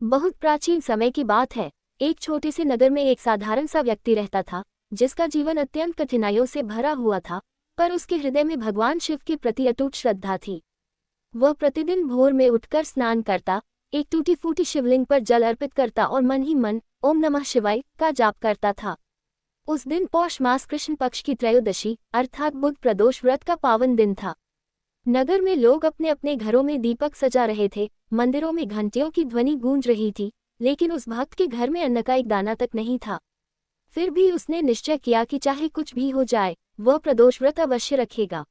बहुत प्राचीन समय की बात है। एक छोटे से नगर में एक साधारण सा व्यक्ति रहता था, जिसका जीवन अत्यंत कठिनाइयों से भरा हुआ था, पर उसके हृदय में भगवान शिव के प्रति अटूट श्रद्धा थी। वह प्रतिदिन भोर में उठकर स्नान करता, एक टूटी फूटी शिवलिंग पर जल अर्पित करता और मन ही मन ओम नमः शिवाय का जाप करता था। उस दिन पौष मास कृष्ण पक्ष की त्रयोदशी अर्थात बुध प्रदोष व्रत का पावन दिन था। नगर में लोग अपने अपने घरों में दीपक सजा रहे थे, मंदिरों में घंटियों की ध्वनि गूंज रही थी, लेकिन उस भक्त के घर में अन्न का एक दाना तक नहीं था। फिर भी उसने निश्चय किया कि चाहे कुछ भी हो जाए, वह प्रदोष व्रत अवश्य रखेगा।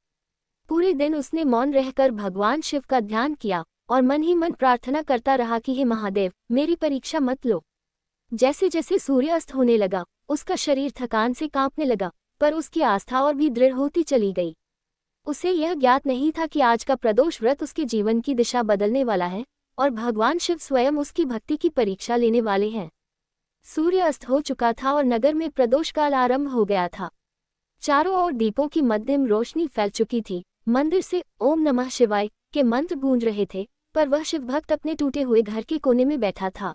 पूरे दिन उसने मौन रहकर भगवान शिव का ध्यान किया और मन ही मन प्रार्थना करता रहा कि हे महादेव, मेरी परीक्षा मत लो। जैसे जैसे सूर्यास्त होने लगा, उसका शरीर थकान से कांपने लगा, पर उसकी आस्था और भी दृढ़ होती चली गई। उसे यह ज्ञात नहीं था कि आज का प्रदोष व्रत उसके जीवन की दिशा बदलने वाला है और भगवान शिव स्वयं उसकी भक्ति की परीक्षा लेने वाले हैं। सूर्य अस्त हो चुका था और नगर में प्रदोष काल आरंभ हो गया था। चारों ओर दीपों की मध्यम रोशनी फैल चुकी थी। मंदिर से ओम नमः शिवाय के मंत्र गूंज रहे थे, पर वह शिव भक्त अपने टूटे हुए घर के कोने में बैठा था।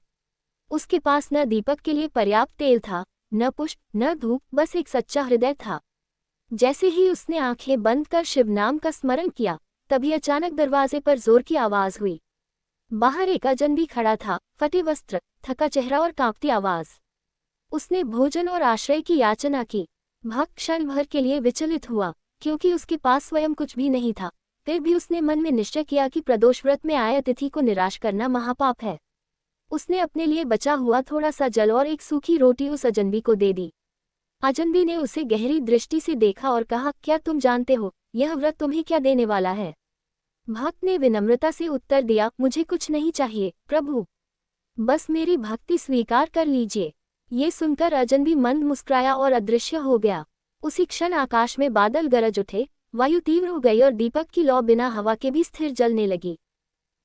उसके पास न दीपक के लिए पर्याप्त तेल था, न पुष्प, न धूप, बस एक सच्चा हृदय था। जैसे ही उसने आंखें बंद कर शिव नाम का स्मरण किया, तभी अचानक दरवाजे पर जोर की आवाज हुई। बाहर एक अजनबी खड़ा था, फटे वस्त्र, थका चेहरा और कांपती आवाज। उसने भोजन और आश्रय की याचना की। भक्त क्षण भर के लिए विचलित हुआ, क्योंकि उसके पास स्वयं कुछ भी नहीं था। फिर भी उसने मन में निश्चय किया कि प्रदोष व्रत में आए अतिथि को निराश करना महापाप है। उसने अपने लिए बचा हुआ थोड़ा सा जल और एक सूखी रोटी उस अजनबी को दे दी। अजनबी ने उसे गहरी दृष्टि से देखा और कहा, क्या तुम जानते हो यह व्रत तुम्हें क्या देने वाला है? भक्त ने विनम्रता से उत्तर दिया, मुझे कुछ नहीं चाहिए प्रभु, बस मेरी भक्ति स्वीकार कर लीजिए। ये सुनकर अजनबी मंद मुस्कुराया और अदृश्य हो गया। उसी क्षण आकाश में बादल गरज उठे, वायु तीव्र हो गई और दीपक की लौ बिना हवा के भी स्थिर जलने लगी।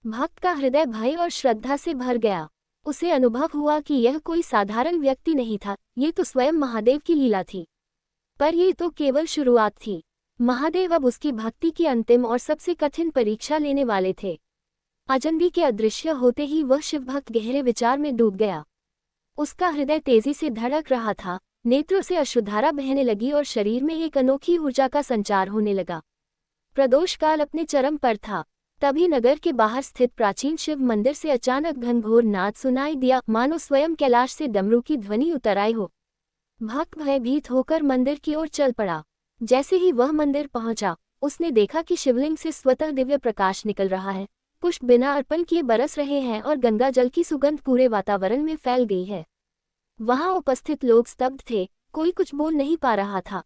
भक्त का हृदय भय और श्रद्धा से भर गया। उसे अनुभव हुआ कि यह कोई साधारण व्यक्ति नहीं था, ये तो स्वयं महादेव की लीला थी। पर ये तो केवल शुरुआत थी। महादेव अब उसकी भक्ति की अंतिम और सबसे कठिन परीक्षा लेने वाले थे। अजनबी के अदृश्य होते ही वह शिवभक्त गहरे विचार में डूब गया। उसका हृदय तेजी से धड़क रहा था, नेत्रों से अश्रुधारा बहने लगी और शरीर में एक अनोखी ऊर्जा का संचार होने लगा। प्रदोष काल अपने चरम पर था। तभी नगर के बाहर स्थित प्राचीन शिव मंदिर से अचानक घनघोर नाद सुनाई दिया, मानो स्वयं कैलाश से डमरू की ध्वनि उतर आई हो। भक्त भयभीत होकर मंदिर की ओर चल पड़ा। जैसे ही वह मंदिर पहुंचा, उसने देखा कि शिवलिंग से स्वतः दिव्य प्रकाश निकल रहा है, पुष्प बिना अर्पण किए बरस रहे हैं और गंगा जल की सुगंध पूरे वातावरण में फैल गई है। वहां उपस्थित लोग स्तब्ध थे, कोई कुछ बोल नहीं पा रहा था।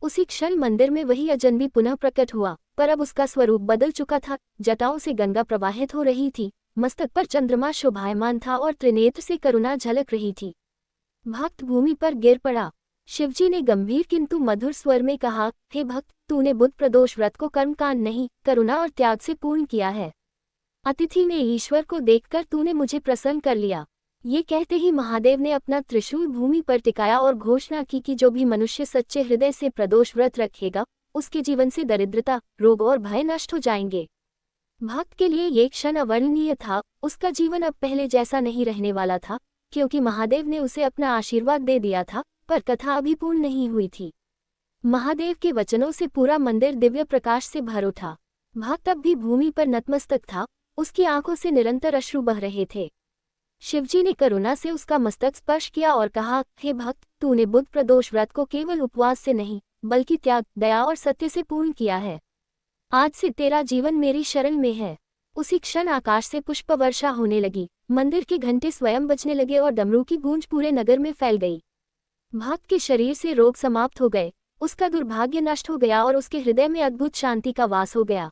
उसी क्षण मंदिर में वही अजनबी पुनः प्रकट हुआ, पर अब उसका स्वरूप बदल चुका था। जटाओं से गंगा प्रवाहित हो रही थी, मस्तक पर चंद्रमा शोभायमान था और त्रिनेत्र से करुणा झलक रही थी। भक्त भूमि पर गिर पड़ा। शिवजी ने गंभीर किंतु मधुर स्वर में कहा, हे भक्त, तूने बुध प्रदोष व्रत को कर्मकांड नहीं, करुणा और त्याग से पूर्ण किया है। अतिथि में ईश्वर को देखकर तूने मुझे प्रसन्न कर लिया। ये कहते ही महादेव ने अपना त्रिशूल भूमि पर टिकाया और घोषणा की कि जो भी मनुष्य सच्चे हृदय से प्रदोष व्रत रखेगा, उसके जीवन से दरिद्रता, रोग और भय नष्ट हो जाएंगे। भक्त के लिए ये क्षण अवर्णनीय था। उसका जीवन अब पहले जैसा नहीं रहने वाला था, क्योंकि महादेव ने उसे अपना आशीर्वाद दे दिया था, पर कथा अभी पूर्ण नहीं हुई थी। महादेव के वचनों से पूरा मंदिर दिव्य प्रकाश से भर उठा। भक्त अब भी भूमि पर नतमस्तक था, उसकी आंखों से निरंतर अश्रु बह रहे थे। शिवजी ने करुणा से उसका मस्तक स्पर्श किया और कहा, हे भक्त, तूने बुध प्रदोष व्रत को केवल उपवास से नहीं, बल्कि त्याग, दया और सत्य से पूर्ण किया है। आज से तेरा जीवन मेरी शरण में है। उसी क्षण आकाश से पुष्प वर्षा होने लगी, मंदिर के घंटे स्वयं बजने लगे और डमरू की गूंज पूरे नगर में फैल गई। भक्त के शरीर से रोग समाप्त हो गए, उसका दुर्भाग्य नष्ट हो गया और उसके हृदय में अद्भुत शांति का वास हो गया।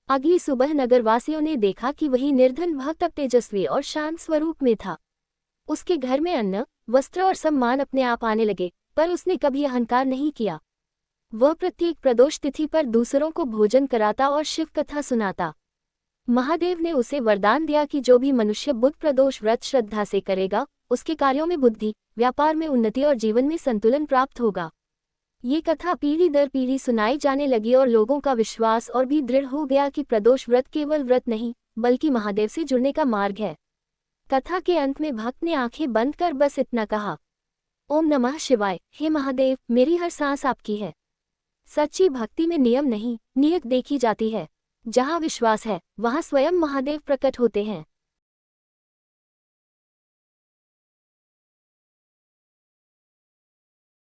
अगली सुबह नगरवासियों ने देखा कि वही निर्धन भक्त अब तेजस्वी और शांत स्वरूप में था। उसके घर में अन्न, वस्त्र और सम्मान अपने आप आने लगे, पर उसने कभी अहंकार नहीं किया। वह प्रत्येक प्रदोष तिथि पर दूसरों को भोजन कराता और शिव कथा सुनाता। महादेव ने उसे वरदान दिया कि जो भी मनुष्य बुध प्रदोष व्रत श्रद्धा से करेगा, उसके कार्यों में बुद्धि, व्यापार में उन्नति और जीवन में संतुलन प्राप्त होगा। ये कथा पीढ़ी दर पीढ़ी सुनाई जाने लगी और लोगों का विश्वास और भी दृढ़ हो गया कि प्रदोष व्रत केवल व्रत नहीं, बल्कि महादेव से जुड़ने का मार्ग है। कथा के अंत में भक्त ने आंखें बंद कर बस इतना कहा, ओम नमः शिवाय। हे महादेव, मेरी हर सांस आपकी है। सच्ची भक्ति में नियम नहीं, नियत देखी जाती है। जहाँ विश्वास है वहाँ स्वयं महादेव प्रकट होते हैं।